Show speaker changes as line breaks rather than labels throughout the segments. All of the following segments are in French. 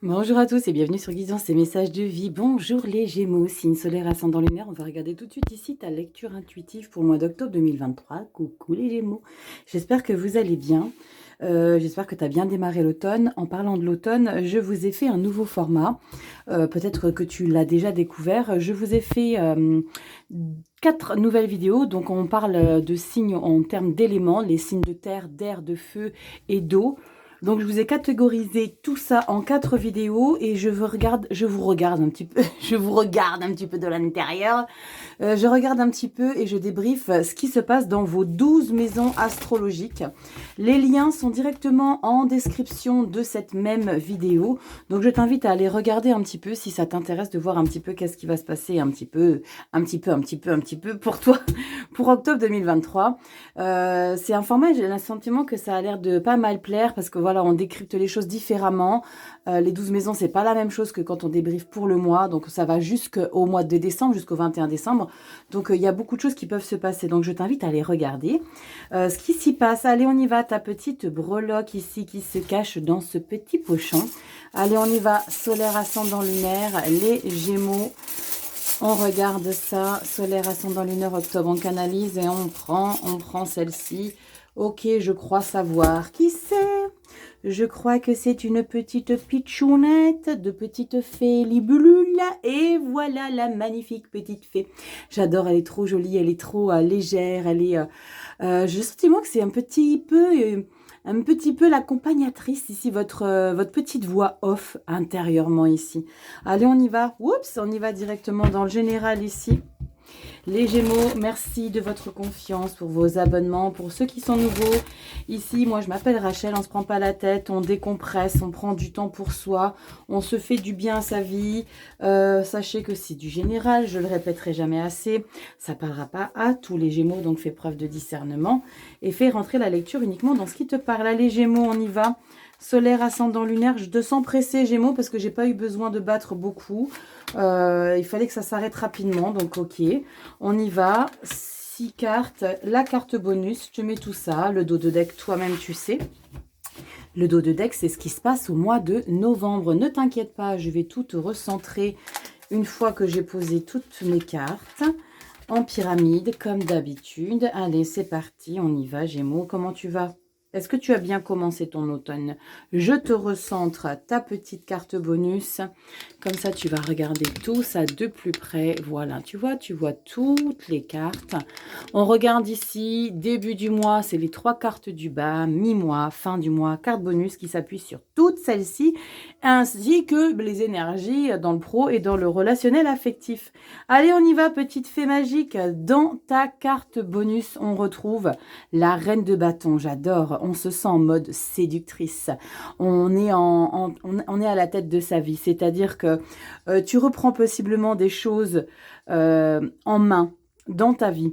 Bonjour à tous et bienvenue sur Guidance et Messages de Vie. Bonjour les Gémeaux, signe solaire ascendant lunaire. On va regarder tout de suite ici ta lecture intuitive pour le mois d'octobre 2023. Coucou les Gémeaux, j'espère que vous allez bien. J'espère que tu as bien démarré l'automne. En parlant de l'automne, je vous ai fait un nouveau format. Peut-être que tu l'as déjà découvert. Je vous ai fait 4 nouvelles vidéos. Donc on parle de signes en termes d'éléments, les signes de terre, d'air, de feu et d'eau. Donc je vous ai catégorisé tout ça en 4 vidéos et je vous regarde un petit peu, je vous regarde un petit peu de l'intérieur. Je regarde un petit peu et je débriefe ce qui se passe dans vos 12 maisons astrologiques. Les liens sont directement en description de cette même vidéo. Donc je t'invite à aller regarder un petit peu si ça t'intéresse de voir un petit peu qu'est-ce qui va se passer un petit peu pour toi pour octobre 2023. C'est un format, j'ai le sentiment que ça a l'air de pas mal plaire parce que voilà, on décrypte les choses différemment. Les 12 maisons, c'est pas la même chose que quand on débriefe pour le mois. Donc ça va jusqu'au mois de décembre, jusqu'au 21 décembre. Donc il y a beaucoup de choses qui peuvent se passer. Donc je t'invite à aller regarder ce qui s'y passe. Allez, on y va. Ta petite breloque ici qui se cache dans ce petit pochon. Allez, on y va. Solaire, ascendant, lunaire, les Gémeaux. On regarde ça, solaire, ascendant, lunaire, octobre, on canalise et on prend celle-ci. Ok, je crois savoir qui c'est. Je crois que c'est une petite pitchounette de petite fée libellule. Et voilà la magnifique petite fée. J'adore, elle est trop jolie, elle est trop légère, elle est... j'ai le sentiment que c'est un petit peu l'accompagnatrice ici, votre petite voix off intérieurement ici. Allez, on y va. Oups, on y va directement dans le général ici. Les Gémeaux, merci de votre confiance pour vos abonnements. Pour ceux qui sont nouveaux, ici, moi je m'appelle Rachel, on ne se prend pas la tête, on décompresse, on prend du temps pour soi, on se fait du bien à sa vie. Sachez que c'est du général, je le répéterai jamais assez, ça ne parlera pas à tous les Gémeaux, donc fais preuve de discernement et fais rentrer la lecture uniquement dans ce qui te parle. Allez Gémeaux, on y va. Solaire, ascendant, lunaire, je te sens pressé Gémeaux parce que j'ai pas eu besoin de battre beaucoup. Il fallait que ça s'arrête rapidement, donc ok. On y va. 6 cartes. La carte bonus, je te mets tout ça. Le dos de deck, toi-même, tu sais. Le dos de deck, c'est ce qui se passe au mois de novembre. Ne t'inquiète pas, je vais tout te recentrer une fois que j'ai posé toutes mes cartes. En pyramide, comme d'habitude. Allez, c'est parti, on y va, Gémeaux. Comment tu vas ? Est-ce que tu as bien commencé ton automne? Je te recentre ta petite carte bonus. Comme ça, tu vas regarder tout ça de plus près. Voilà, tu vois toutes les cartes. On regarde ici, début du mois, c'est les 3 cartes du bas, mi-mois, fin du mois, carte bonus qui s'appuie sur toutes celles-ci, ainsi que les énergies dans le pro et dans le relationnel affectif. Allez, on y va, petite fée magique. Dans ta carte bonus, on retrouve la reine de bâton. J'adore. On se sent en mode séductrice. On est, on est à la tête de sa vie. C'est-à-dire que tu reprends possiblement des choses en main dans ta vie.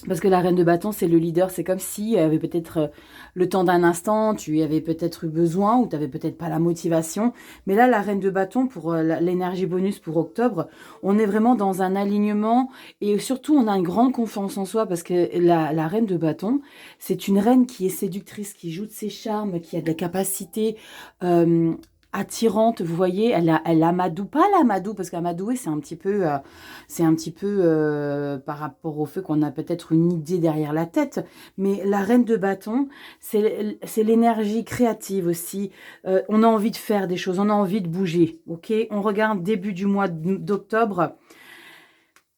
Parce que la reine de bâton, c'est le leader. C'est comme si y avait peut-être le temps d'un instant, tu y avais peut-être eu besoin ou tu n'avais peut-être pas la motivation. Mais là, la reine de bâton, pour l'énergie bonus pour octobre, on est vraiment dans un alignement. Et surtout, on a une grande confiance en soi parce que la reine de bâton, c'est une reine qui est séductrice, qui joue de ses charmes, qui a de la capacité... attirante, vous voyez, elle amadoue, pas l'amadou, parce qu'amadouer, c'est un petit peu, par rapport au fait qu'on a peut-être une idée derrière la tête, mais la reine de bâton, c'est l'énergie créative aussi. On a envie de faire des choses, on a envie de bouger, ok? On regarde début du mois d'octobre.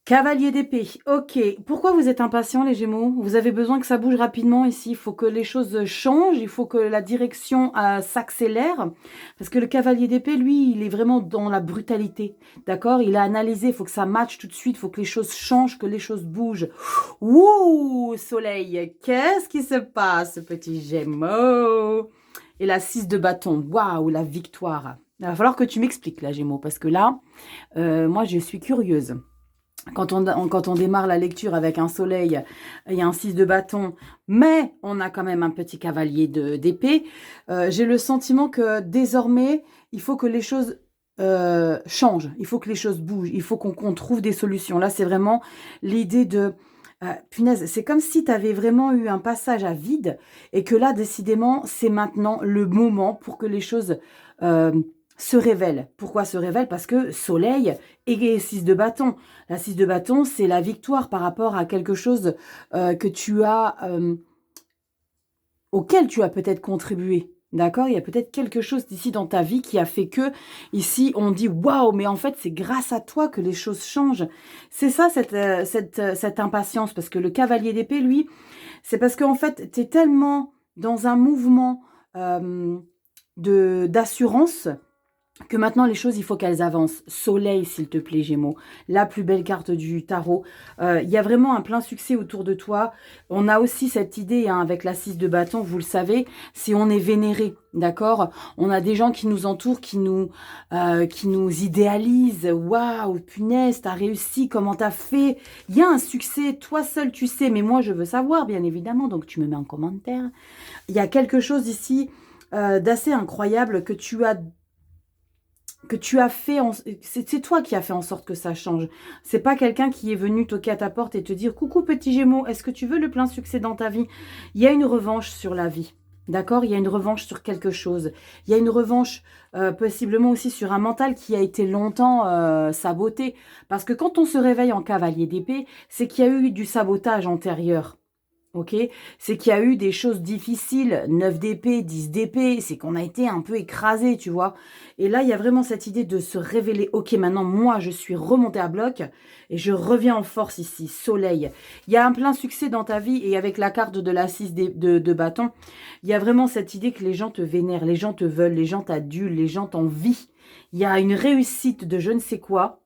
Cavalier d'épée, ok. Pourquoi vous êtes impatient les Gémeaux? Vous avez besoin que ça bouge rapidement ici. Il faut que les choses changent, il faut que la direction s'accélère. Parce que le cavalier d'épée, lui, il est vraiment dans la brutalité. D'accord? Il a analysé, il faut que ça matche tout de suite, il faut que les choses changent, que les choses bougent. Wouh, soleil, qu'est-ce qui se passe, petit Gémeaux? Et la 6 de bâton, waouh, la victoire. Il va falloir que tu m'expliques là, Gémeaux, parce que là, moi, je suis curieuse. Quand on démarre la lecture avec un soleil et un 6 de bâton, mais on a quand même un petit cavalier d'épée, j'ai le sentiment que désormais, il faut que les choses changent, il faut que les choses bougent, il faut qu'on trouve des solutions. Là, c'est vraiment l'idée de... punaise, c'est comme si tu avais vraiment eu un passage à vide et que là, décidément, c'est maintenant le moment pour que les choses se révèle. Pourquoi se révèle? Parce que soleil et 6 de bâton. La 6 de bâton, c'est la victoire par rapport à quelque chose que tu as, auquel tu as peut-être contribué. D'accord? Il y a peut-être quelque chose ici dans ta vie qui a fait que, ici, on dit, waouh, mais en fait, c'est grâce à toi que les choses changent. C'est ça, cette impatience, parce que le cavalier d'épée, lui, c'est parce qu'en fait, tu es tellement dans un mouvement d'assurance que maintenant, les choses, il faut qu'elles avancent. Soleil, s'il te plaît, Gémeaux. La plus belle carte du tarot. Il y a vraiment un plein succès autour de toi. On a aussi cette idée, hein, avec la 6 de bâton, vous le savez, si on est vénéré, d'accord? On a des gens qui nous entourent, qui nous idéalisent. Waouh, punaise, t'as réussi, comment t'as fait? Il y a un succès, toi seul, tu sais, mais moi, je veux savoir, bien évidemment, donc tu me mets en commentaire. Il y a quelque chose ici d'assez incroyable que tu as fait, c'est toi qui as fait en sorte que ça change. C'est pas quelqu'un qui est venu toquer à ta porte et te dire « Coucou petit Gémeaux, est-ce que tu veux le plein succès dans ta vie ?» Il y a une revanche sur la vie, d'accord? Il y a une revanche sur quelque chose. Il y a une revanche possiblement aussi sur un mental qui a été longtemps saboté. Parce que quand on se réveille en cavalier d'épée, c'est qu'il y a eu du sabotage antérieur. Ok, c'est qu'il y a eu des choses difficiles, 9 d'épée, 10 d'épée, c'est qu'on a été un peu écrasé, tu vois. Et là, il y a vraiment cette idée de se révéler, ok, maintenant, moi, je suis remontée à bloc et je reviens en force ici, soleil. Il y a un plein succès dans ta vie et avec la carte de la 6 de bâton, il y a vraiment cette idée que les gens te vénèrent, les gens te veulent, les gens t'adulent, les gens t'envient. Il y a une réussite de je ne sais quoi.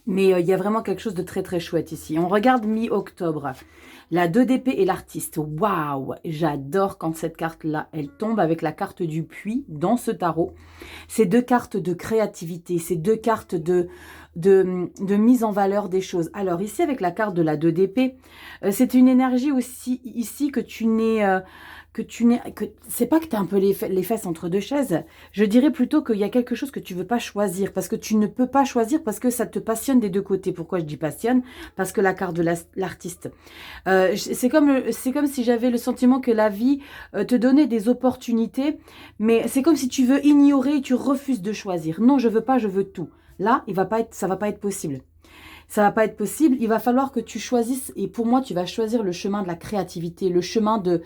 Mais il y a vraiment quelque chose de très très chouette ici. On regarde mi-octobre. La 2 d'épée et l'artiste. Waouh! J'adore quand cette carte-là, elle tombe avec la carte du puits dans ce tarot. C'est deux cartes de créativité. C'est deux cartes de mise en valeur des choses. Alors ici, avec la carte de la 2 d'épée, c'est une énergie aussi ici que tu n'es... c'est pas que tu as un peu les fesses entre deux chaises. Je dirais plutôt qu'il y a quelque chose que tu veux pas choisir. Parce que tu ne peux pas choisir parce que ça te passionne des deux côtés. Pourquoi je dis passionne? Parce que la carte de l'artiste. C'est comme si j'avais le sentiment que la vie te donnait des opportunités. Mais c'est comme si tu veux ignorer et tu refuses de choisir. Non, je veux pas, je veux tout. Là, ça va pas être possible. Ça va pas être possible. Il va falloir que tu choisisses. Et pour moi, tu vas choisir le chemin de la créativité, le chemin de...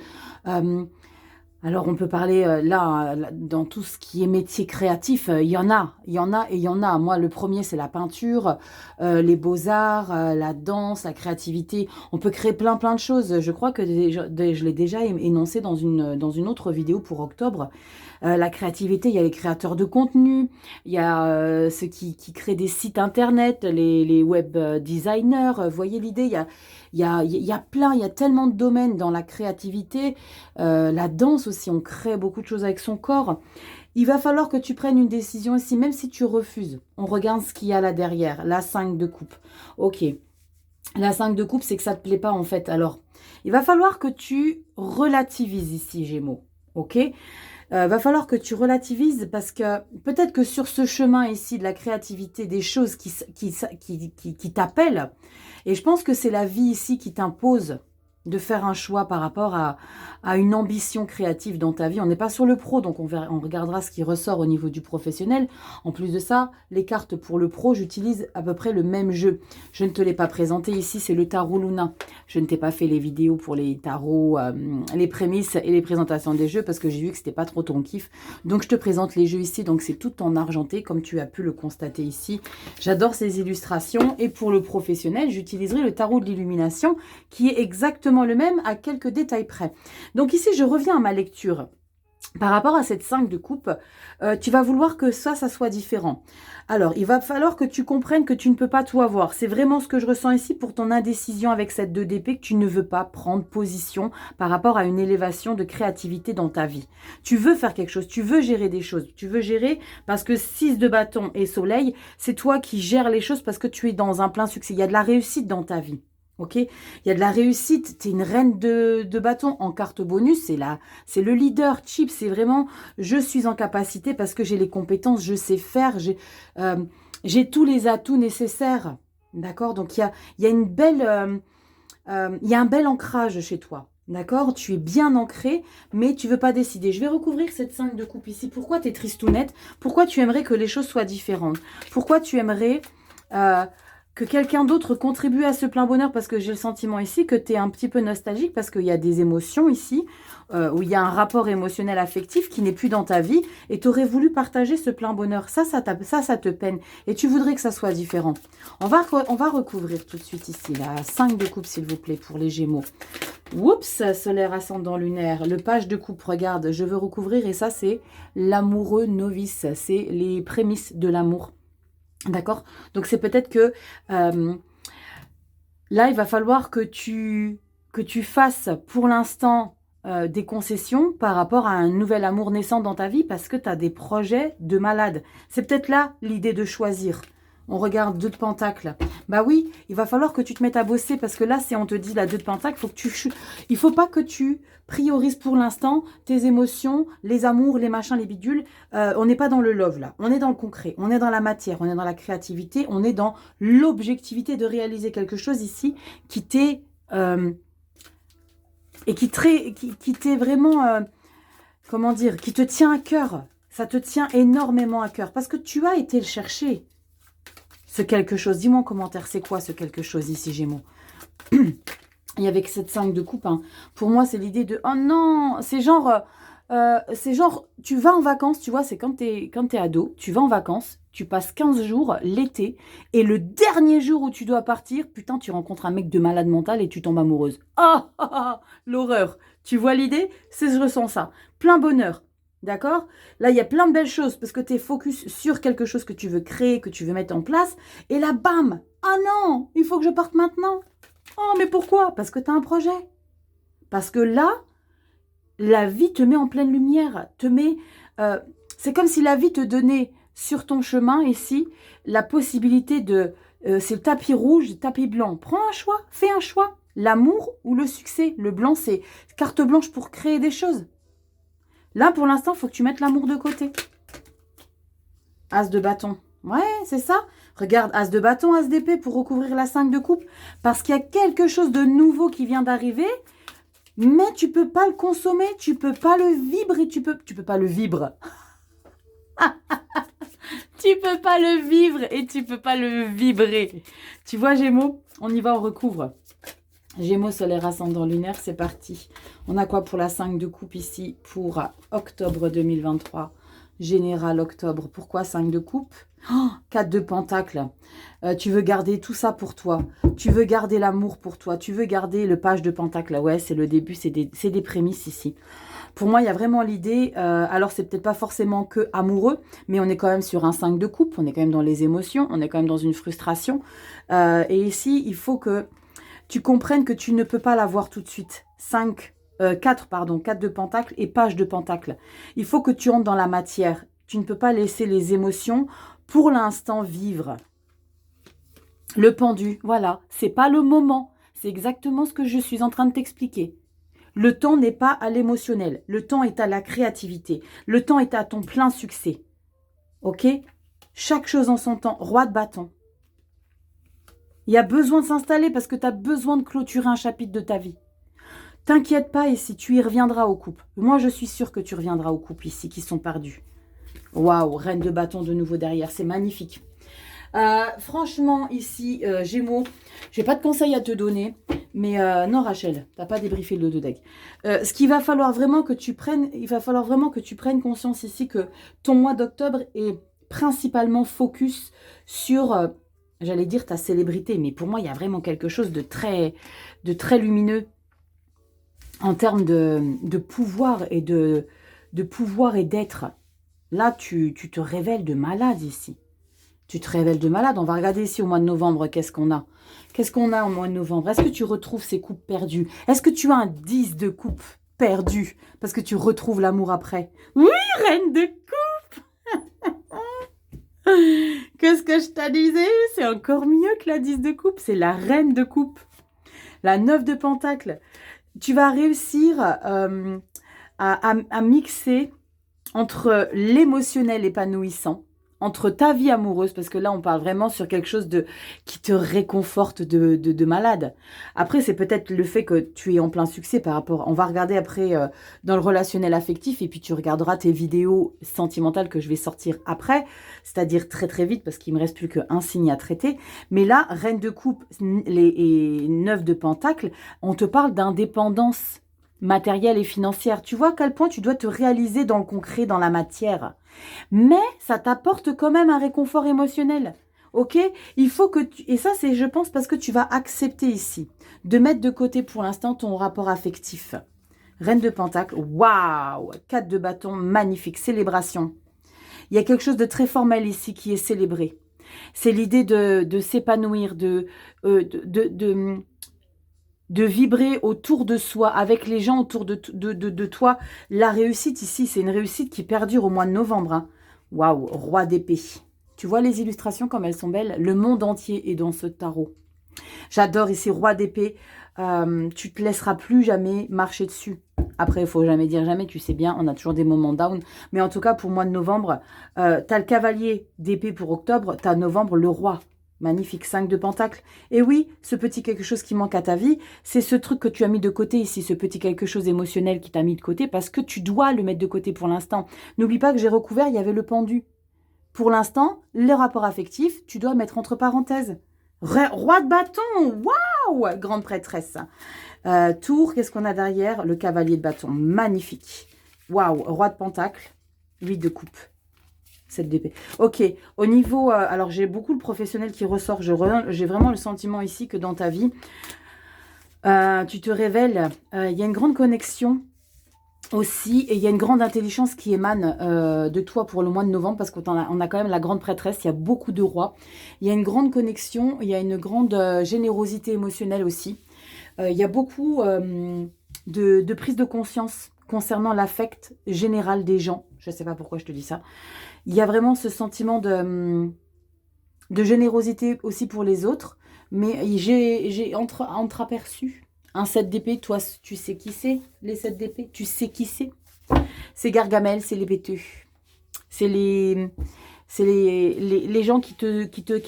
alors, on peut parler là, dans tout ce qui est métier créatif, il y en a et il y en a. Moi, le premier, c'est la peinture, les beaux-arts, la danse, la créativité. On peut créer plein de choses. Je crois que je l'ai déjà énoncé dans une autre vidéo pour octobre. La créativité, il y a les créateurs de contenu, il y a ceux qui créent des sites internet, les web designers. Voyez l'idée, il y a tellement de domaines dans la créativité. La danse aussi, on crée beaucoup de choses avec son corps. Il va falloir que tu prennes une décision ici, même si tu refuses. On regarde ce qu'il y a là derrière, la 5 de coupe. Ok, la 5 de coupe, c'est que ça ne te plaît pas en fait. Alors, il va falloir que tu relativises ici, Gémeaux. Ok, va falloir que tu relativises parce que peut-être que sur ce chemin ici de la créativité, des choses qui t'appellent, et je pense que c'est la vie ici qui t'impose de faire un choix par rapport à une ambition créative dans ta vie. On n'est pas sur le pro, donc on regardera ce qui ressort au niveau du professionnel. En plus de ça, les cartes pour le pro, j'utilise à peu près le même jeu. Je ne te l'ai pas présenté ici, c'est le tarot Luna. Je ne t'ai pas fait les vidéos pour les tarots, les prémices et les présentations des jeux parce que j'ai vu que c'était pas trop ton kiff. Donc je te présente les jeux ici, donc c'est tout en argenté comme tu as pu le constater ici. J'adore ces illustrations et pour le professionnel, j'utiliserai le tarot de l'illumination qui est exactement le même à quelques détails près. Donc ici, je reviens à ma lecture. Par rapport à cette 5 de coupe, tu vas vouloir que ça soit différent. Alors, il va falloir que tu comprennes que tu ne peux pas tout avoir. C'est vraiment ce que je ressens ici pour ton indécision avec cette 2 d'épée, que tu ne veux pas prendre position par rapport à une élévation de créativité dans ta vie. Tu veux faire quelque chose, tu veux gérer des choses. Tu veux gérer parce que 6 de bâton et soleil, c'est toi qui gères les choses parce que tu es dans un plein succès. Il y a de la réussite dans ta vie. Ok, il y a de la réussite, tu es une reine de bâton en carte bonus, c'est le leadership, c'est vraiment je suis en capacité parce que j'ai les compétences, je sais faire, j'ai tous les atouts nécessaires, d'accord? Donc il y a une belle, il y a un bel ancrage chez toi. D'accord? Tu es bien ancré, mais tu veux pas décider. Je vais recouvrir cette 5 de coupe ici. Pourquoi tu es tristounette? Pourquoi tu aimerais que les choses soient différentes? Pourquoi tu aimerais que quelqu'un d'autre contribue à ce plein bonheur? Parce que j'ai le sentiment ici que tu es un petit peu nostalgique, parce qu'il y a des émotions ici, où il y a un rapport émotionnel affectif qui n'est plus dans ta vie, et tu aurais voulu partager ce plein bonheur. Ça te peine, et tu voudrais que ça soit différent. On va recouvrir tout de suite ici, la 5 de coupe, s'il vous plaît, pour les Gémeaux. Oups, solaire ascendant lunaire, le page de coupe, regarde, je veux recouvrir, et ça c'est l'amoureux novice, c'est les prémices de l'amour. D'accord? Donc c'est peut-être que là, il va falloir que tu fasses pour l'instant des concessions par rapport à un nouvel amour naissant dans ta vie, parce que tu as des projets de malade. C'est peut-être là l'idée de choisir. On regarde 2 de pentacles. Bah oui, il va falloir que tu te mettes à bosser, parce que là, si on te dit la 2 de pentacles, il faut pas que tu priorises pour l'instant tes émotions, les amours, les machins, les bidules. On n'est pas dans le love là, on est dans le concret, on est dans la matière, on est dans la créativité, on est dans l'objectivité de réaliser quelque chose ici qui t'est et qui t'est vraiment, comment dire, qui te tient à cœur. Ça te tient énormément à cœur, parce que tu as été le chercher. Ce quelque chose, dis-moi en commentaire, c'est quoi ce quelque chose ici, Gémeaux? Et avec cette 5 de coupe, hein, pour moi, c'est l'idée de, oh non, c'est genre, tu vas en vacances, tu vois, c'est quand t'es ado, tu vas en vacances, tu passes 15 jours l'été, et le dernier jour où tu dois partir, putain, tu rencontres un mec de malade mental et tu tombes amoureuse. Ah, ah, ah, l'horreur. Tu vois l'idée? Je ressens ça. Plein bonheur. D'accord? Là, il y a plein de belles choses parce que tu es focus sur quelque chose que tu veux créer, que tu veux mettre en place. Et là, bam! Ah non! Il faut que je parte maintenant. Oh, mais pourquoi? Parce que tu as un projet. Parce que là, la vie te met en pleine lumière. C'est comme si la vie te donnait sur ton chemin ici la possibilité de... c'est le tapis rouge, le tapis blanc. Prends un choix, fais un choix. L'amour ou le succès. Le blanc, c'est carte blanche pour créer des choses. Là, pour l'instant, il faut que tu mettes l'amour de côté. As de bâton. Ouais, c'est ça. Regarde, as de bâton, as d'épée pour recouvrir la 5 de coupe. Parce qu'il y a quelque chose de nouveau qui vient d'arriver. Mais tu peux pas le consommer. Tu peux pas le vibrer. Tu peux pas le vibrer. Tu peux pas le vivre et tu peux pas le vibrer. Tu vois, Gémeaux? On y va, on recouvre. Gémeaux, solaire, ascendant lunaire, c'est parti. On a quoi pour la 5 de coupe ici pour octobre 2023? Général octobre. Pourquoi 5 de coupe? 4 de pentacle. Tu veux garder tout ça pour toi. Tu veux garder l'amour pour toi. Tu veux garder le page de pentacle. Ouais, c'est le début, c'est des prémices ici. Pour moi, il y a vraiment l'idée, alors c'est peut-être pas forcément que amoureux, mais on est quand même sur un 5 de coupe, on est quand même dans les émotions, on est quand même dans une frustration. Et ici, il faut que tu comprennes que tu ne peux pas l'avoir tout de suite. 4 de pentacle et page de pentacle. Il faut que tu entres dans la matière. Tu ne peux pas laisser les émotions pour l'instant vivre. Le pendu, voilà, c'est pas le moment. C'est exactement ce que je suis en train de t'expliquer. Le temps n'est pas à l'émotionnel. Le temps est à la créativité. Le temps est à ton plein succès. Ok? Chaque chose en son temps. Roi de bâton. Il y a besoin de s'installer parce que tu as besoin de clôturer un chapitre de ta vie. T'inquiète pas ici, tu y reviendras aux coupes. Moi, je suis sûre que tu reviendras aux coupes ici qui sont perdues. Waouh, reine de bâton de nouveau derrière, c'est magnifique. Franchement, ici, Gémeaux, j'ai pas de conseils à te donner. Mais non, Rachel, t'as pas débriefé le 2 de deck. Ce qu'il va falloir vraiment que tu prennes, conscience ici que ton mois d'octobre est principalement focus sur, j'allais dire ta célébrité, mais pour moi, il y a vraiment quelque chose de très lumineux en termes de pouvoir et d'être. Là, tu te révèles de malade ici. Tu te révèles de malade. On va regarder ici au mois de novembre, qu'est-ce qu'on a. Qu'est-ce qu'on a au mois de novembre? Est-ce que tu retrouves ces coupes perdues? Est-ce que tu as un 10 de coupe perdu? Parce que tu retrouves l'amour après. Oui, reine de coupe. Qu'est-ce que je t'ai disais? C'est encore mieux que la 10 de coupe. C'est la reine de coupe. La 9 de pentacle. Tu vas réussir à mixer entre l'émotionnel épanouissant, entre ta vie amoureuse, parce que là, on parle vraiment sur quelque chose qui te réconforte de malade. Après, c'est peut-être le fait que tu es en plein succès par rapport... On va regarder après dans le relationnel affectif, et puis tu regarderas tes vidéos sentimentales que je vais sortir après, c'est-à-dire très très vite, parce qu'il me reste plus qu'un signe à traiter. Mais là, reine de coupe et 9 de pentacle, on te parle d'indépendance matérielle et financière. Tu vois à quel point tu dois te réaliser dans le concret, dans la matière. Mais ça t'apporte quand même un réconfort émotionnel. Ok? Il faut que tu... Et ça, c'est, je pense, parce que tu vas accepter ici de mettre de côté pour l'instant ton rapport affectif. Reine de Pentacle, waouh! 4 de bâton, magnifique, célébration. Il y a quelque chose de très formel ici qui est célébré. C'est l'idée de s'épanouir, de vibrer autour de soi, avec les gens autour de toi. La réussite ici, c'est une réussite qui perdure au mois de novembre. Hein. Waouh, roi d'épée. Tu vois les illustrations comme elles sont belles? Le monde entier est dans ce tarot. J'adore ici, roi d'épée. Tu te laisseras plus jamais marcher dessus. Après, il faut jamais dire jamais, tu sais bien, on a toujours des moments down. Mais en tout cas, pour le mois de novembre, tu as le cavalier d'épée pour octobre, tu as novembre le roi. Magnifique, 5 de pentacle. Et oui, ce petit quelque chose qui manque à ta vie, c'est ce truc que tu as mis de côté ici, ce petit quelque chose émotionnel qui t'a mis de côté, parce que tu dois le mettre de côté pour l'instant. N'oublie pas que j'ai recouvert, il y avait le pendu. Pour l'instant, les rapports affectifs, tu dois mettre entre parenthèses. Roi de bâton, waouh, grande prêtresse. Tour, qu'est-ce qu'on a derrière? Le cavalier de bâton, magnifique. Waouh, roi de pentacle, 8 de coupe. 7 d'épée. Ok, au niveau... alors, j'ai beaucoup le professionnel qui ressort. J'ai vraiment le sentiment ici que dans ta vie, tu te révèles. Il y a une grande connexion aussi. Et il y a une grande intelligence qui émane de toi pour le mois de novembre. Parce qu'on a quand même la grande prêtresse. Il y a beaucoup de rois. Il y a une grande connexion. Il y a une grande générosité émotionnelle aussi. Il y a beaucoup de prise de conscience concernant l'affect général des gens. Je ne sais pas pourquoi je te dis ça. Il y a vraiment ce sentiment de générosité aussi pour les autres. Mais j'ai entreaperçu un 7 d'épée. Toi, tu sais qui c'est, les 7 d'épée? Tu sais qui c'est? C'est Gargamel, c'est les bêteux. C'est les gens qui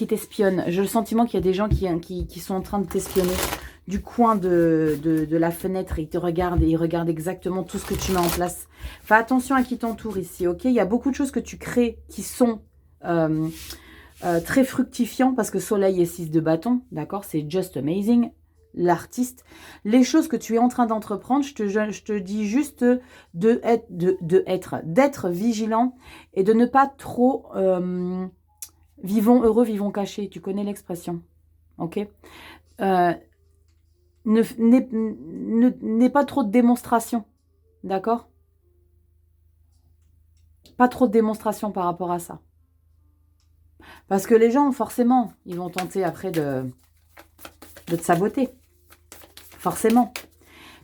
t'espionnent. J'ai le sentiment qu'il y a des gens qui sont en train de t'espionner du coin de la fenêtre. Et ils te regardent et ils regardent exactement tout ce que tu mets en place. Fais attention à qui t'entoure ici, ok? Il y a beaucoup de choses que tu crées qui sont très fructifiants parce que soleil et 6 de bâton, d'accord? C'est just amazing, l'artiste. Les choses que tu es en train d'entreprendre, je te dis juste d'être vigilant et de ne pas trop... vivons heureux, vivons cachés. Tu connais l'expression, ok? N'aie pas trop de démonstration, d'accord? Pas trop de démonstration par rapport à ça. Parce que les gens, forcément, ils vont tenter après de te saboter. Forcément.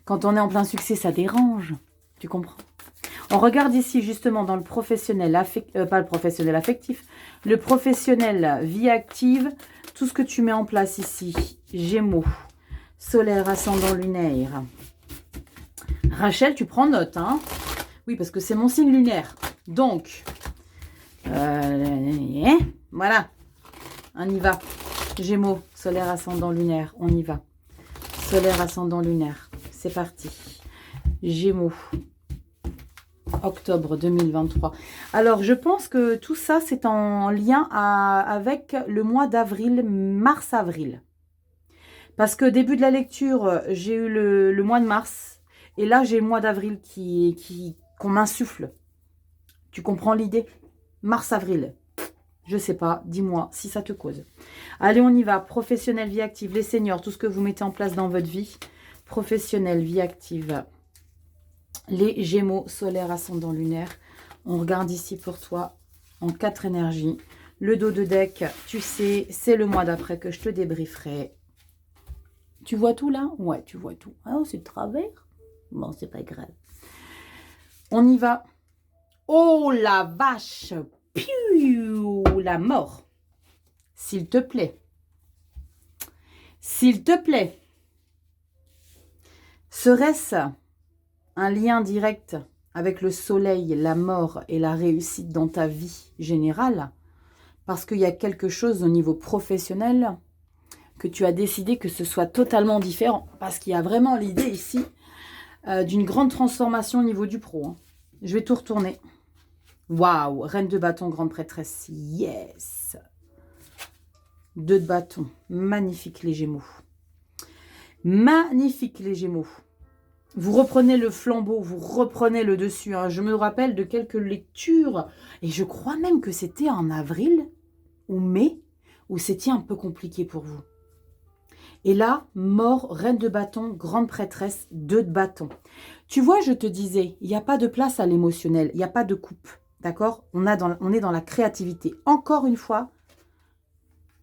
Quand on est en plein succès, ça dérange. Tu comprends? On regarde ici, justement, dans le professionnel, pas le professionnel affectif, le professionnel vie active, tout ce que tu mets en place ici. Gémeaux. Solaire, ascendant lunaire. Rachel, tu prends note, hein? Oui, parce que c'est mon signe lunaire. Donc, voilà. On y va. Gémeaux, solaire, ascendant lunaire. On y va. Solaire, ascendant lunaire. C'est parti. Gémeaux. Octobre 2023. Alors, je pense que tout ça, c'est en lien avec le mois d'avril, mars-avril. Parce que début de la lecture, j'ai eu le mois de mars. Et là, j'ai le mois d'avril qu'on m'insuffle. Tu comprends l'idée? Mars-avril. Je sais pas, dis-moi si ça te cause. Allez, on y va. Professionnel, vie active, les seniors, tout ce que vous mettez en place dans votre vie. Professionnel, vie active. Les Gémeaux, solaire, ascendant lunaire. On regarde ici pour toi en 4 énergies. Le dos de deck, tu sais, c'est le mois d'après que je te débrieferai. Tu vois tout là? Ouais, tu vois tout. Ah, c'est de travers? Bon, c'est pas grave. On y va. Oh la vache! Piou! La mort. S'il te plaît. S'il te plaît. Serait-ce un lien direct avec le soleil, la mort et la réussite dans ta vie générale? parce qu'il y a quelque chose au niveau professionnel que tu as décidé que ce soit totalement différent. Parce qu'il y a vraiment l'idée ici d'une grande transformation au niveau du pro. Hein. Je vais tout retourner. Waouh, reine de bâton, grande prêtresse. Yes. 2 de bâton. Magnifique les Gémeaux. Magnifique les Gémeaux. Vous reprenez le flambeau, vous reprenez le dessus. Hein. Je me rappelle de quelques lectures. Et je crois même que c'était en avril ou mai où c'était un peu compliqué pour vous. Et là, mort, reine de bâton, grande prêtresse, 2 de bâton. Tu vois, je te disais, il n'y a pas de place à l'émotionnel, il n'y a pas de coupe, d'accord? On est dans la créativité. Encore une fois,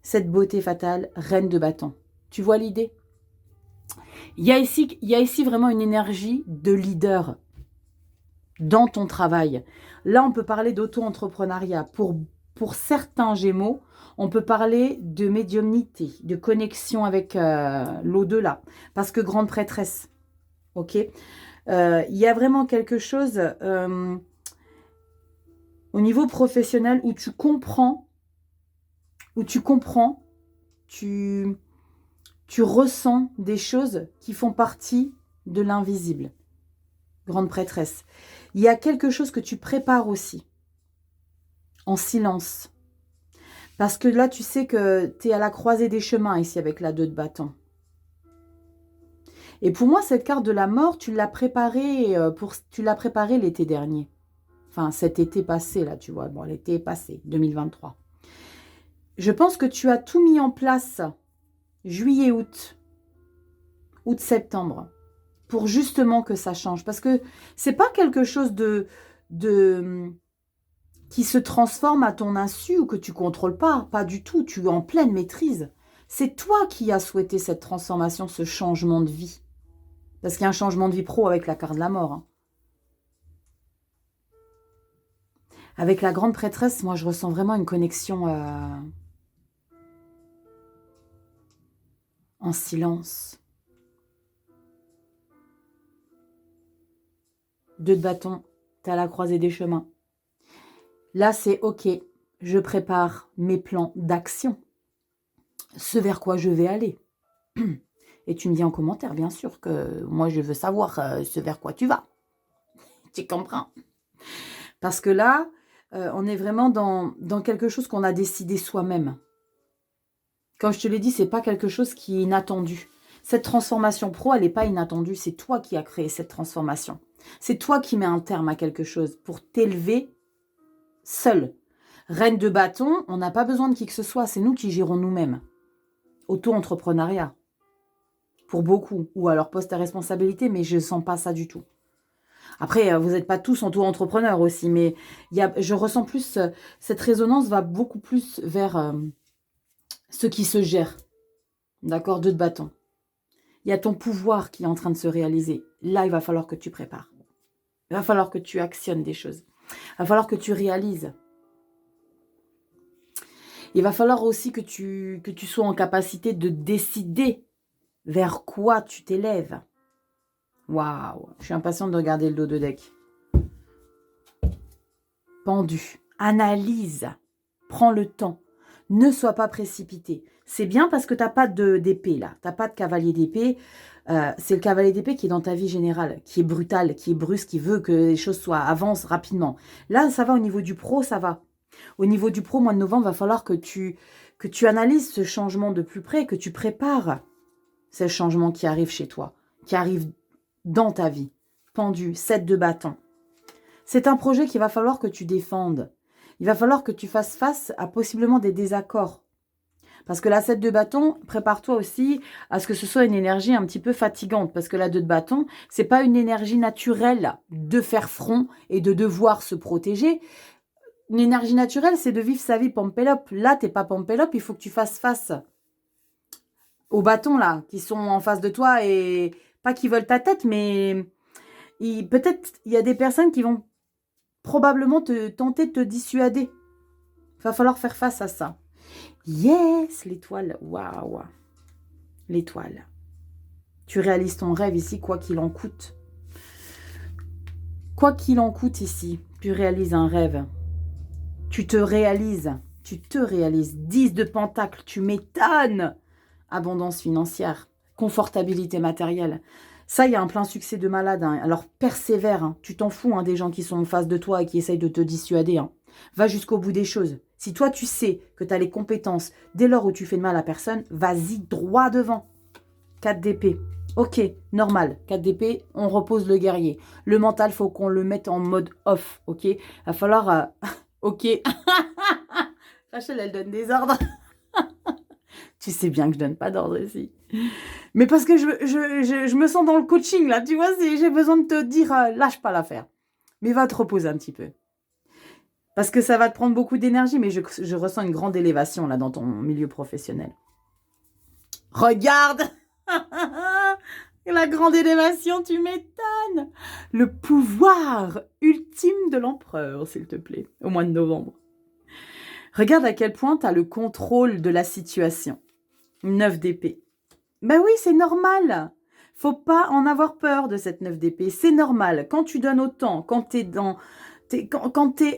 cette beauté fatale, reine de bâton. Tu vois l'idée? Il y a ici vraiment une énergie de leader dans ton travail. Là, on peut parler d'auto-entrepreneuriat. Pour certains Gémeaux, on peut parler de médiumnité, de connexion avec l'au-delà. Parce que grande prêtresse, ok, il y a vraiment quelque chose au niveau professionnel où tu comprends, tu ressens des choses qui font partie de l'invisible. Grande prêtresse. Il y a quelque chose que tu prépares aussi, en silence. Parce que là, tu sais que tu es à la croisée des chemins ici avec la 2 de bâton. Et pour moi, cette carte de la mort, tu l'as préparée l'été dernier. Enfin, cet été passé, là, tu vois. Bon, l'été est passé, 2023. Je pense que tu as tout mis en place juillet, août, septembre, pour justement que ça change. Parce que c'est pas quelque chose qui se transforme à ton insu ou que tu contrôles pas du tout. Tu es en pleine maîtrise. C'est toi qui as souhaité cette transformation, ce changement de vie. Parce qu'il y a un changement de vie pro avec la carte de la mort. Hein. Avec la grande prêtresse, moi, je ressens vraiment une connexion en silence. 2 de bâton, tu es à la croisée des chemins. Là, c'est OK, je prépare mes plans d'action. Ce vers quoi je vais aller. Et tu me dis en commentaire, bien sûr, que moi, je veux savoir ce vers quoi tu vas. Tu comprends? Parce que là, on est vraiment dans quelque chose qu'on a décidé soi-même. Comme je te l'ai dit, c'est pas quelque chose qui est inattendu. Cette transformation pro, elle n'est pas inattendue. C'est toi qui as créé cette transformation. C'est toi qui mets un terme à quelque chose pour t'élever seul. Reine de bâton, on n'a pas besoin de qui que ce soit. C'est nous qui gérons nous-mêmes. Auto-entrepreneuriat. Pour beaucoup. Ou alors poste à responsabilité, mais je ne sens pas ça du tout. Après, vous n'êtes pas tous auto-entrepreneurs aussi, mais je ressens plus, cette résonance va beaucoup plus vers ce qui se gère. D'accord, 2 de bâton. Il y a ton pouvoir qui est en train de se réaliser. Là, il va falloir que tu prépares. Il va falloir que tu actionnes des choses. Il va falloir que tu réalises. Il va falloir aussi que tu sois en capacité de décider vers quoi tu t'élèves. Waouh, je suis impatiente de regarder le dos de deck. Pendu, analyse, prends le temps, ne sois pas précipité. C'est bien parce que tu n'as pas d'épée là, tu n'as pas de cavalier d'épée. C'est le cavalier d'épée qui est dans ta vie générale, qui est brutal, qui est brusque, qui veut que les choses avancent rapidement. Là, ça va au niveau du pro, ça va. Au niveau du pro, mois de novembre, va falloir que tu analyses ce changement de plus près, que tu prépares ce changement qui arrive chez toi, qui arrive dans ta vie. Pendu, 7 de bâton. C'est un projet qu'il va falloir que tu défendes. Il va falloir que tu fasses face à possiblement des désaccords. Parce que la 7 de bâton, prépare-toi aussi à ce que ce soit une énergie un petit peu fatigante. Parce que la 2 de bâton, c'est pas une énergie naturelle de faire front et de devoir se protéger. Une énergie naturelle, c'est de vivre sa vie pompélope. Là, t'es pas pompélope, il faut que tu fasses face aux bâtons là, qui sont en face de toi et pas qui veulent ta tête, mais peut-être il y a des personnes qui vont probablement tenter de te dissuader. Il va falloir faire face à ça. Yes, l'étoile, waouh, l'étoile. Tu réalises ton rêve ici, quoi qu'il en coûte. Quoi qu'il en coûte ici, tu réalises un rêve. Tu te réalises. tu te réalises. 10 de pentacle, tu m'étonnes. Abondance financière, confortabilité matérielle. Ça, il y a un plein succès de malade. Hein. Alors, persévère. Hein. Tu t'en fous des gens qui sont en face de toi et qui essayent de te dissuader. Hein. Va jusqu'au bout des choses. Si toi, tu sais que tu as les compétences, dès lors où tu fais de mal à personne, vas-y droit devant. 4 d'épée. Ok, normal. 4 d'épée, on repose le guerrier. Le mental, faut qu'on le mette en mode off. Ok, va falloir... ok. Rachel, elle donne des ordres. Tu sais bien que je donne pas d'ordre ici. Mais parce que je me sens dans le coaching, là. Tu vois, j'ai besoin de te dire, lâche pas l'affaire. Mais va te reposer un petit peu. Parce que ça va te prendre beaucoup d'énergie, mais je ressens une grande élévation, là, dans ton milieu professionnel. Regarde. La grande élévation, tu m'étonnes. Le pouvoir ultime de l'empereur, s'il te plaît, au mois de novembre. Regarde à quel point tu as le contrôle de la situation. 9 d'épée. Ben oui, c'est normal. Faut pas en avoir peur de cette 9 d'épée. C'est normal. Quand tu donnes autant, quand t'es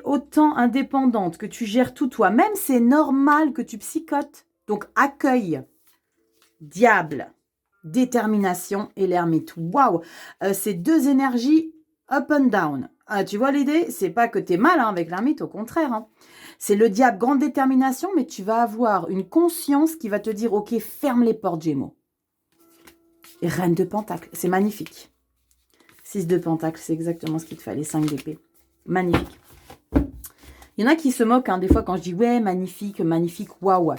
autant indépendante, que tu gères tout toi-même, c'est normal que tu psychotes. Donc, accueille. Diable. Détermination et l'ermite. Waouh, c'est 2 énergies up and down. Tu vois l'idée? C'est pas que t'es mal avec l'ermite, au contraire. Hein. C'est le diable, grande détermination, mais tu vas avoir une conscience qui va te dire, ok, ferme les portes, Gémeaux. Et reine de pentacle, c'est magnifique. 6 de pentacle, c'est exactement ce qu'il te fallait. 5 d'épée, magnifique. Il y en a qui se moquent, des fois, quand je dis, ouais, magnifique, waouh.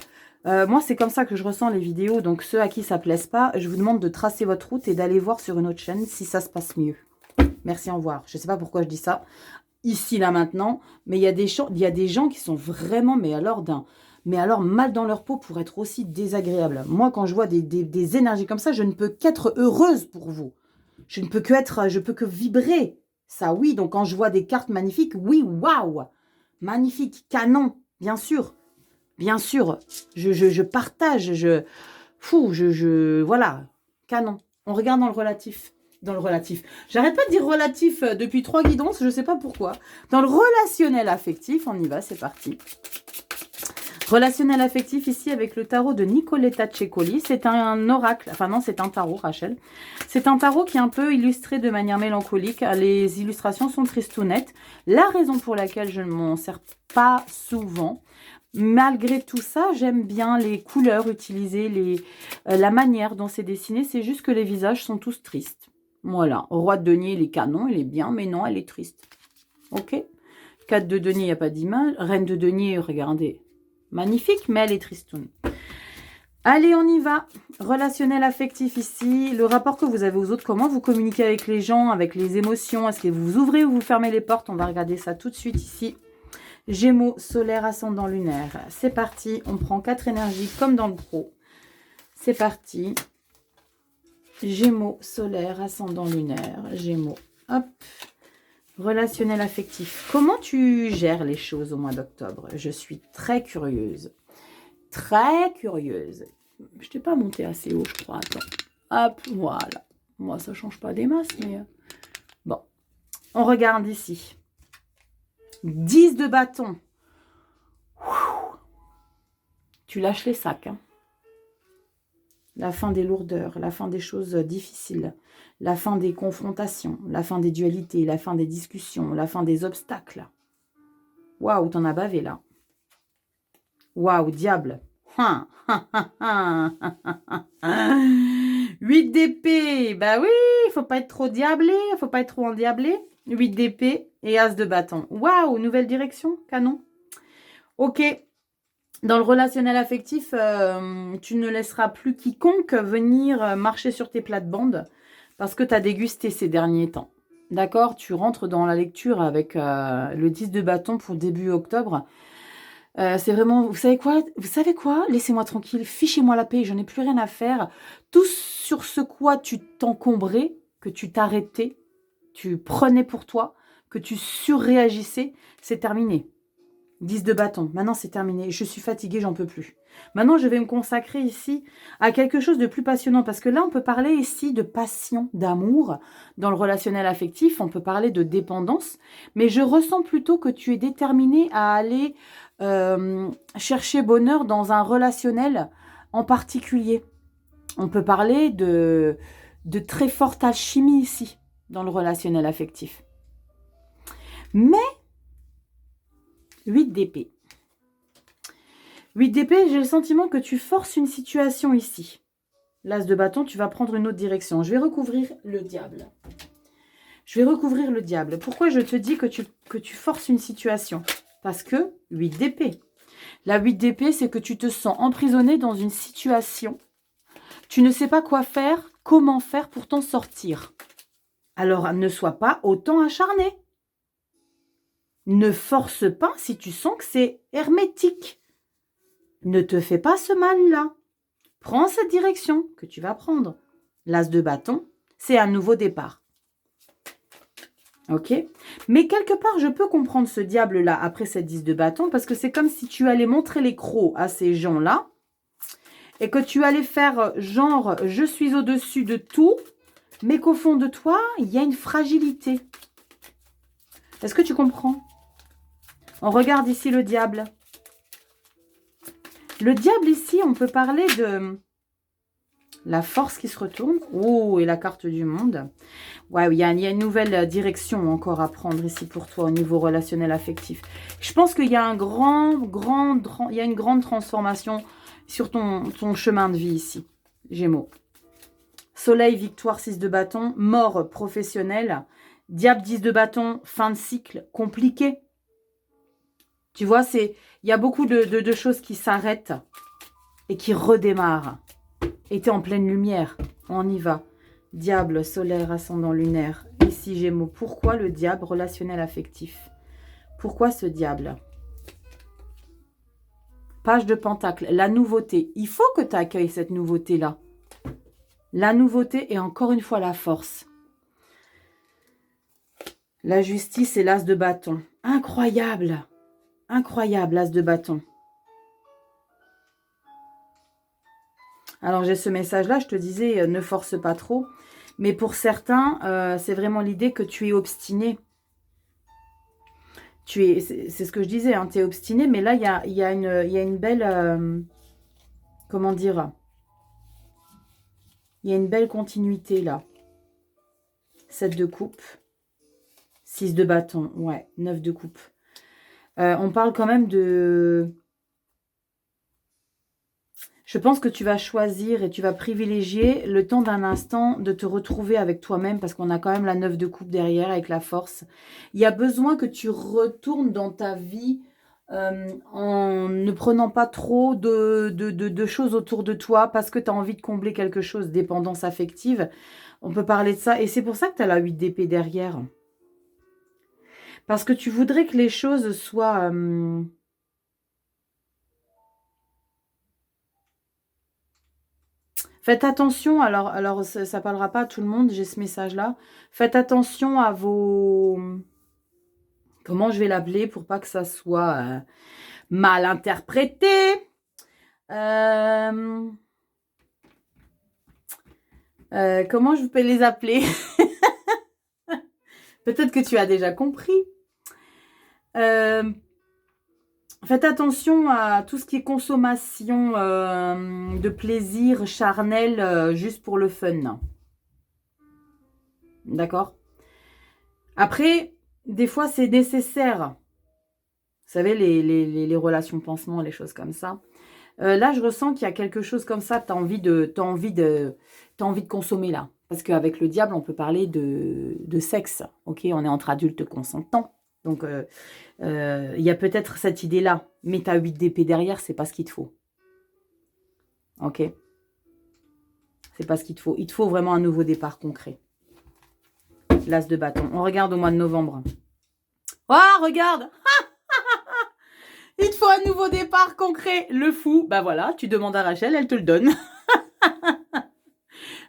Moi, c'est comme ça que je ressens les vidéos. Donc, ceux à qui ça ne plaise pas, je vous demande de tracer votre route et d'aller voir sur une autre chaîne si ça se passe mieux. Merci, au revoir. Je ne sais pas pourquoi je dis ça. Ici, là, maintenant. Mais il y a des gens qui sont vraiment, mais alors mal dans leur peau pour être aussi désagréables. Moi, quand je vois des énergies comme ça, je ne peux qu'être heureuse pour vous. Je peux que vibrer. Ça, oui. Donc, quand je vois des cartes magnifiques, oui, waouh. Magnifique. Canon, bien sûr. Bien sûr, je partage, voilà, canon. On regarde dans le relatif. J'arrête pas de dire relatif depuis 3 guidances, je sais pas pourquoi. Dans le relationnel affectif, on y va, c'est parti. Relationnel affectif ici avec le tarot de Nicoletta Cecoli. C'est un oracle, enfin non, c'est un tarot, Rachel. C'est un tarot qui est un peu illustré de manière mélancolique. Les illustrations sont tristounettes. La raison pour laquelle je ne m'en sers pas souvent, malgré tout ça, j'aime bien les couleurs utilisées, la manière dont c'est dessiné. C'est juste que les visages sont tous tristes. Voilà. Roi de denier, il est canon, il est bien, mais non, elle est triste. Ok. 4 de denier, il n'y a pas d'image. Reine de denier, regardez. Magnifique, mais elle est tristoune. Allez, on y va. Relationnel affectif ici. Le rapport que vous avez aux autres. Comment vous communiquez avec les gens, avec les émotions. Est-ce que vous ouvrez ou vous fermez les portes? On va regarder ça tout de suite ici. Gémeaux, solaire, ascendant lunaire. C'est parti. On prend 4 énergies comme dans le pro. C'est parti. Gémeaux, solaire, ascendant lunaire. Gémeaux. Hop. Relationnel affectif. Comment tu gères les choses au mois d'octobre? Je suis très curieuse. Très curieuse. Je t'ai pas monté assez haut, je crois. Attends. Hop, voilà. Moi, ça change pas des masses, mais... Bon. On regarde ici. 10 de bâton. Tu lâches les sacs. Hein. La fin des lourdeurs, la fin des choses difficiles, la fin des confrontations, la fin des dualités, la fin des discussions, la fin des obstacles. Waouh, t'en as bavé là. Waouh, diable. 8 d'épée. Bah oui, il faut pas être trop diablé, il faut pas être trop endiablé. 8 d'épée et as de bâton. Waouh, nouvelle direction, canon. Ok. Dans le relationnel affectif, tu ne laisseras plus quiconque venir marcher sur tes plates-bandes parce que tu as dégusté ces derniers temps. D'accord? Tu rentres dans la lecture avec le 10 de bâton pour début octobre. C'est vraiment, vous savez quoi? Laissez-moi tranquille, fichez-moi la paix, je n'ai plus rien à faire. Tout sur ce quoi tu t'encombrais, que tu t'arrêtais, tu prenais pour toi, que tu surréagissais, c'est terminé. 10 de bâton, maintenant c'est terminé. Je suis fatiguée, j'en peux plus. Maintenant, je vais me consacrer ici à quelque chose de plus passionnant. Parce que là, on peut parler ici de passion, d'amour. Dans le relationnel affectif, on peut parler de dépendance. Mais je ressens plutôt que tu es déterminée à aller chercher bonheur dans un relationnel en particulier. On peut parler de très forte alchimie ici, dans le relationnel affectif. Mais, 8 d'épée. 8 d'épée, j'ai le sentiment que tu forces une situation ici. L'as de bâton, tu vas prendre une autre direction. Je vais recouvrir le diable. Je vais recouvrir le diable. Pourquoi je te dis que tu forces une situation? Parce que 8 d'épée. La 8 d'épée, c'est que tu te sens emprisonné dans une situation. Tu ne sais pas quoi faire, comment faire pour t'en sortir. Alors, ne sois pas autant acharné. Ne force pas si tu sens que c'est hermétique. Ne te fais pas ce mal-là. Prends cette direction que tu vas prendre. L'as de bâton, c'est un nouveau départ. Ok? Mais quelque part, je peux comprendre ce diable-là après cette 10 de bâton parce que c'est comme si tu allais montrer les crocs à ces gens-là et que tu allais faire genre, je suis au-dessus de tout, mais qu'au fond de toi, il y a une fragilité. Est-ce que tu comprends? On regarde ici le diable. Le diable ici, on peut parler de la force qui se retourne. Oh, et la carte du monde. Ouais, il y a une nouvelle direction encore à prendre ici pour toi au niveau relationnel affectif. Je pense qu'il y a une grande transformation sur ton chemin de vie ici, Gémeaux. Soleil, victoire, 6 de bâton, mort professionnelle, diable, 10 de bâton, fin de cycle, compliqué. Tu vois, il y a beaucoup de choses qui s'arrêtent et qui redémarrent. Et tu es en pleine lumière. On y va. Diable, solaire, ascendant lunaire. Ici, Gémeaux. Pourquoi le diable relationnel affectif? Pourquoi ce diable? Page de pentacle. La nouveauté. Il faut que tu accueilles cette nouveauté-là. La nouveauté et encore une fois la force. La justice et l'as de bâton. Incroyable. Incroyable, l'as de bâton. Alors, j'ai ce message-là, je te disais, ne force pas trop. Mais pour certains, c'est vraiment l'idée que tu es obstiné. C'est ce que je disais, hein, tu es obstiné. Mais là, il y a une belle... comment dire? Il y a une belle continuité, là. 7 de coupe. 6 de bâton. Ouais, 9 de coupe. On parle quand même de... Je pense que tu vas choisir et tu vas privilégier le temps d'un instant de te retrouver avec toi-même parce qu'on a quand même la 9 de coupe derrière avec la force. Il y a besoin que tu retournes dans ta vie en ne prenant pas trop de choses autour de toi parce que tu as envie de combler quelque chose, dépendance affective. On peut parler de ça et c'est pour ça que tu as la 8 d'épée derrière. Parce que tu voudrais que les choses soient... Faites attention, alors ça parlera pas à tout le monde, j'ai ce message-là. Faites attention à vos... Comment je vais l'appeler pour pas que ça soit mal interprété. Comment je peux les appeler? Peut-être que tu as déjà compris. Faites attention à tout ce qui est consommation de plaisir charnel juste pour le fun. D'accord? Après, des fois, c'est nécessaire. Vous savez, les relations pansement, les choses comme ça. Là, je ressens qu'il y a quelque chose comme ça. Tu as envie de consommer là. Parce qu'avec le diable, on peut parler de sexe. Ok, on est entre adultes consentants. Donc, il y a peut-être cette idée-là. Mais tu as 8 d'épée derrière, c'est pas ce qu'il te faut. Ok? C'est pas ce qu'il te faut. Il te faut vraiment un nouveau départ concret. L'as de bâton. On regarde au mois de novembre. Oh, regarde! Il te faut un nouveau départ concret. Le fou, bah voilà, tu demandes à Rachel, elle te le donne.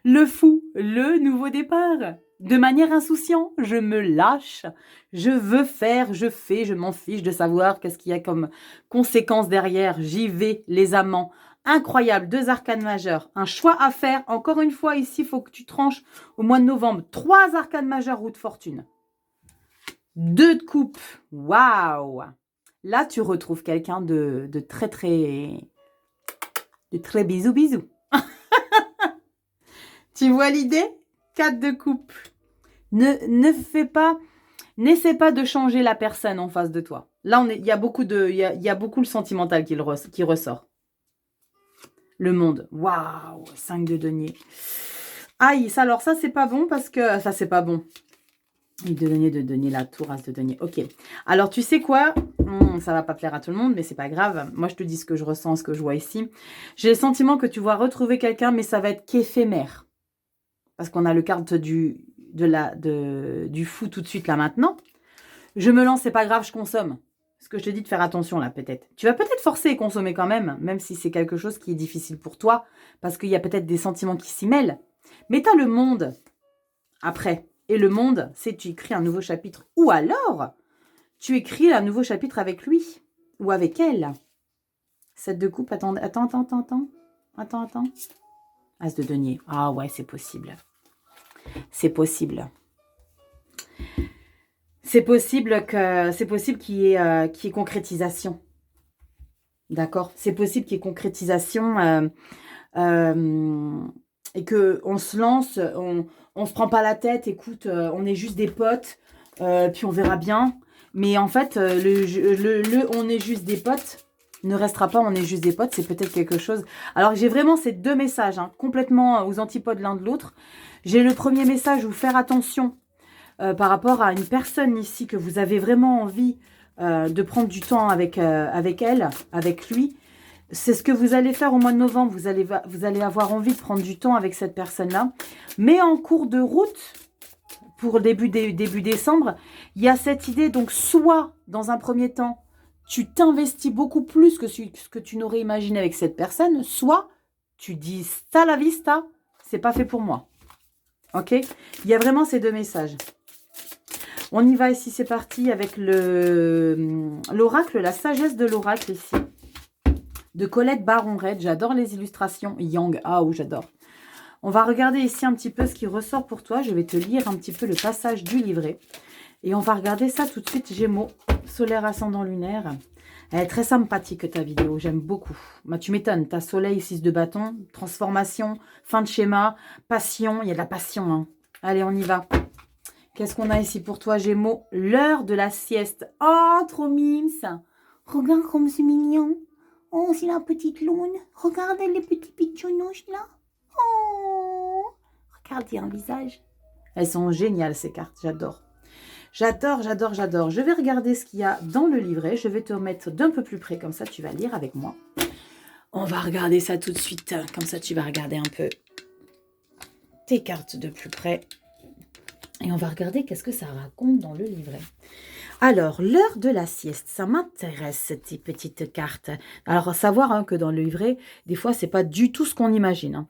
Le fou, le nouveau départ. De manière insouciante, je me lâche. Je veux faire, je fais, je m'en fiche de savoir qu'est-ce qu'il y a comme conséquences derrière. J'y vais, les amants. Incroyable, 2 arcanes majeures. Un choix à faire. Encore une fois, ici, il faut que tu tranches au mois de novembre. 3 arcanes majeures, roue de fortune. 2 de coupe. Waouh! Là, tu retrouves quelqu'un de très, bisou, bisou. Tu vois l'idée? 4 de coupe. N'essaie pas de changer la personne en face de toi. Là, il y a beaucoup le sentimental qui ressort. Le monde. Waouh, 5 de denier. Aïe, alors ça, c'est pas bon parce que... Ça, c'est pas bon. De denier, la tour, as de denier. Ok. Alors, tu sais quoi? Ça va pas plaire à tout le monde, mais c'est pas grave. Moi, je te dis ce que je ressens, ce que je vois ici. J'ai le sentiment que tu vas retrouver quelqu'un, mais ça va être qu'éphémère. Parce qu'on a le carte du fou tout de suite, là, maintenant. Je me lance, c'est pas grave, je consomme. Ce que je te dis de faire attention, là, peut-être. Tu vas peut-être forcer et consommer quand même si c'est quelque chose qui est difficile pour toi, parce qu'il y a peut-être des sentiments qui s'y mêlent. Mais tu as le monde après. Et le monde, c'est tu écris un nouveau chapitre. Ou alors, tu écris un nouveau chapitre avec lui. Ou avec elle. 7 de coupe, attends. Attends. As de denier. Ah ouais, c'est possible. C'est possible. C'est possible qu'il y ait concrétisation. D'accord? C'est possible qu'il y ait concrétisation et qu'on se lance, on se prend pas la tête, écoute, on est juste des potes, puis on verra bien. Mais en fait, on est juste des potes ne restera pas, on est juste des potes, c'est peut-être quelque chose. Alors j'ai vraiment ces 2 messages, complètement aux antipodes l'un de l'autre. J'ai le premier message où faire attention par rapport à une personne ici que vous avez vraiment envie de prendre du temps avec elle, avec lui. C'est ce que vous allez faire au mois de novembre. Vous allez avoir envie de prendre du temps avec cette personne-là. Mais en cours de route, pour début décembre, il y a cette idée. Donc, soit, dans un premier temps, tu t'investis beaucoup plus que ce que tu n'aurais imaginé avec cette personne. Soit, tu dis, sta la vista, c'est pas fait pour moi. Ok? Il y a vraiment ces 2 messages. On y va ici, c'est parti avec l'oracle, la sagesse de l'oracle ici. De Colette Baron-Red. J'adore les illustrations. Yang, ah oui, j'adore. On va regarder ici un petit peu ce qui ressort pour toi. Je vais te lire un petit peu le passage du livret. Et on va regarder ça tout de suite. Gémeaux, solaire, ascendant lunaire. Elle est très sympathique ta vidéo, j'aime beaucoup. Bah, tu m'étonnes, t'as soleil, 6 de bâton, transformation, fin de schéma, passion. Il y a de la passion. Allez, on y va. Qu'est-ce qu'on a ici pour toi, Gémeaux? L'heure de la sieste. Oh, trop mimes. Regarde comme c'est mignon. Oh, c'est la petite lune. Regardez les petits pitchounouches là. Oh, regardez un visage. Elles sont géniales ces cartes, j'adore. J'adore. Je vais regarder ce qu'il y a dans le livret. Je vais te remettre d'un peu plus près, comme ça tu vas lire avec moi. On va regarder ça tout de suite. Comme ça tu vas regarder un peu tes cartes de plus près. Et on va regarder qu'est-ce que ça raconte dans le livret. Alors, l'heure de la sieste, ça m'intéresse, ces petites cartes. Alors, à savoir que dans le livret, des fois, c'est pas du tout ce qu'on imagine.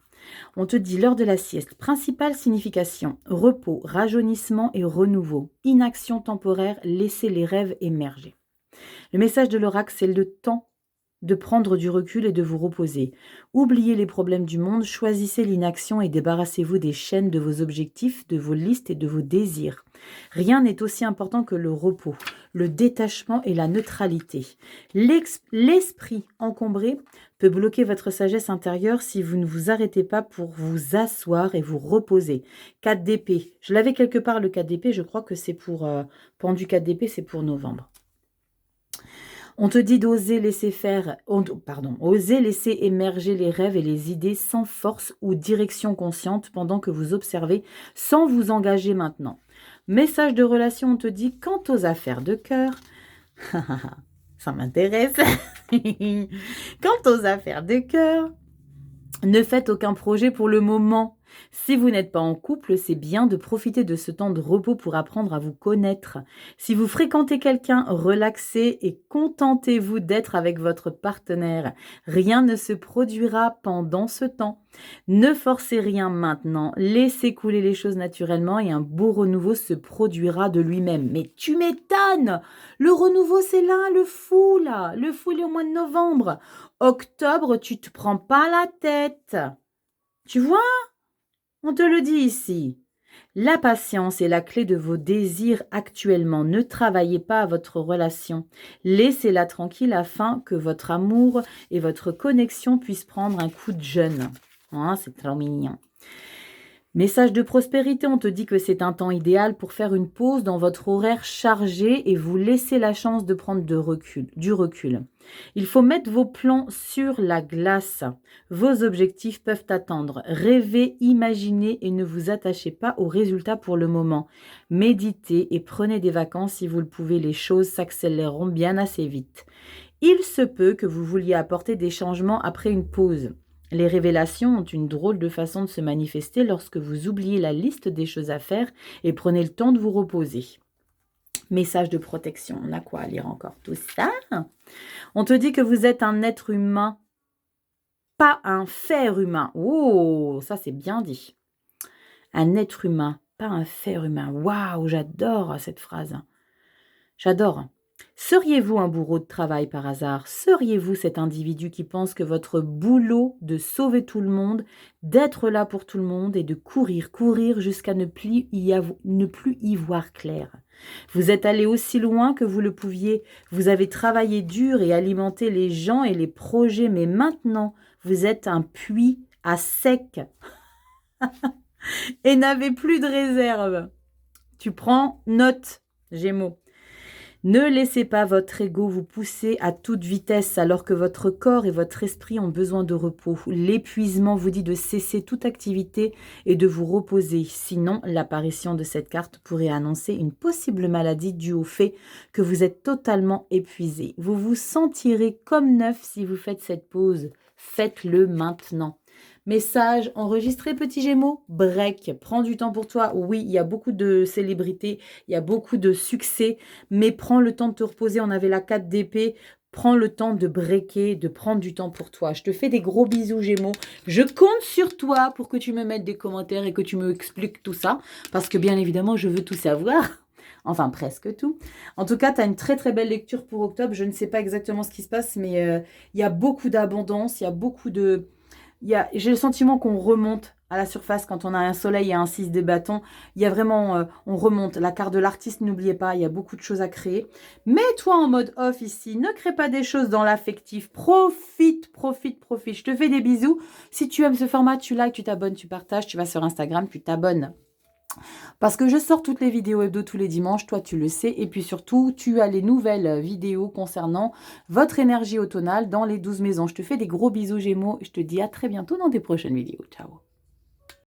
On te dit l'heure de la sieste. Principale signification, repos, rajeunissement et renouveau. Inaction temporaire, laisser les rêves émerger. Le message de l'oracle, c'est le temps de prendre du recul et de vous reposer. Oubliez les problèmes du monde, choisissez l'inaction et débarrassez-vous des chaînes de vos objectifs, de vos listes et de vos désirs. Rien n'est aussi important que le repos, le détachement et la neutralité. L'esprit encombré peut bloquer votre sagesse intérieure si vous ne vous arrêtez pas pour vous asseoir et vous reposer. 4 d'épée. Je l'avais quelque part le 4 d'épée, je crois que c'est pour... pendu 4 d'épée, c'est pour novembre. On te dit d'oser oser laisser émerger les rêves et les idées sans force ou direction consciente pendant que vous observez sans vous engager maintenant. Message de relation, on te dit quant aux affaires de cœur, ça m'intéresse, quant aux affaires de cœur, ne faites aucun projet pour le moment. Si vous n'êtes pas en couple, c'est bien de profiter de ce temps de repos pour apprendre à vous connaître. Si vous fréquentez quelqu'un, relaxez et contentez-vous d'être avec votre partenaire. Rien ne se produira pendant ce temps. Ne forcez rien maintenant. Laissez couler les choses naturellement et un beau renouveau se produira de lui-même. Mais tu m'étonnes! Le renouveau, c'est là, le fou, là. Le fou, il est au mois de novembre. Octobre, tu te prends pas la tête. Tu vois? On te le dit ici.
La patience est la clé de vos désirs actuellement. Ne travaillez pas à votre relation. Laissez-la tranquille afin que votre amour et votre connexion puissent prendre un coup de jeune. Hein, c'est trop mignon. Message de prospérité, on te dit que c'est un temps idéal pour faire une pause dans votre horaire chargé et vous laisser la chance de prendre du recul. Il faut mettre vos plans sur la glace. Vos objectifs peuvent attendre. Rêvez, imaginez et ne vous attachez pas aux résultats pour le moment. Méditez et prenez des vacances si vous le pouvez, les choses s'accéléreront bien assez vite. Il se peut que vous vouliez apporter des changements après une pause. Les révélations ont une drôle de façon de se manifester lorsque vous oubliez la liste des choses à faire et prenez le temps de vous reposer. Message de protection, on a quoi à lire encore? Tout ça. On te dit que vous êtes un être humain, pas un fer humain. Oh, ça c'est bien dit. Un être humain, pas un fer humain. Waouh, j'adore cette phrase. J'adore. Seriez-vous un bourreau de travail par hasard? Seriez-vous cet individu qui pense que votre boulot de sauver tout le monde, d'être là pour tout le monde et de courir jusqu'à ne plus y voir clair? Vous êtes allé aussi loin que vous le pouviez. Vous avez travaillé dur et alimenté les gens et les projets, mais maintenant, vous êtes un puits à sec et n'avez plus de réserve. Tu prends note, Gémeaux. Ne laissez pas votre ego vous pousser à toute vitesse alors que votre corps et votre esprit ont besoin de repos. L'épuisement vous dit de cesser toute activité et de vous reposer. Sinon, l'apparition de cette carte pourrait annoncer une possible maladie due au fait que vous êtes totalement épuisé. Vous vous sentirez comme neuf si vous faites cette pause. Faites-le maintenant. Message enregistré, petit Gémeaux. Break. Prends du temps pour toi. Oui, il y a beaucoup de célébrités, il y a beaucoup de succès, mais prends le temps de te reposer. On avait la 4 d'épée. Prends le temps de breaker, de prendre du temps pour toi. Je te fais des gros bisous, Gémeaux. Je compte sur toi pour que tu me mettes des commentaires et que tu me expliques tout ça, parce que bien évidemment, je veux tout savoir. Enfin, presque tout. En tout cas, tu as une très très belle lecture pour octobre. Je ne sais pas exactement ce qui se passe, mais il y a beaucoup d'abondance, il y a beaucoup de... J'ai le sentiment qu'on remonte à la surface quand on a un soleil et un 6 de bâton. Il y a vraiment, on remonte. La carte de l'artiste, n'oubliez pas, il y a beaucoup de choses à créer. Mets-toi en mode off ici. Ne crée pas des choses dans l'affectif. Profite. Je te fais des bisous. Si tu aimes ce format, tu likes, tu t'abonnes, tu partages. Tu vas sur Instagram, tu t'abonnes. Parce que je sors toutes les vidéos hebdo tous les dimanches, toi tu le sais, et puis surtout tu as les nouvelles vidéos concernant votre énergie automnale dans les 12 maisons. Je te fais des gros bisous Gémeaux, je te dis à très bientôt dans des prochaines vidéos. Ciao.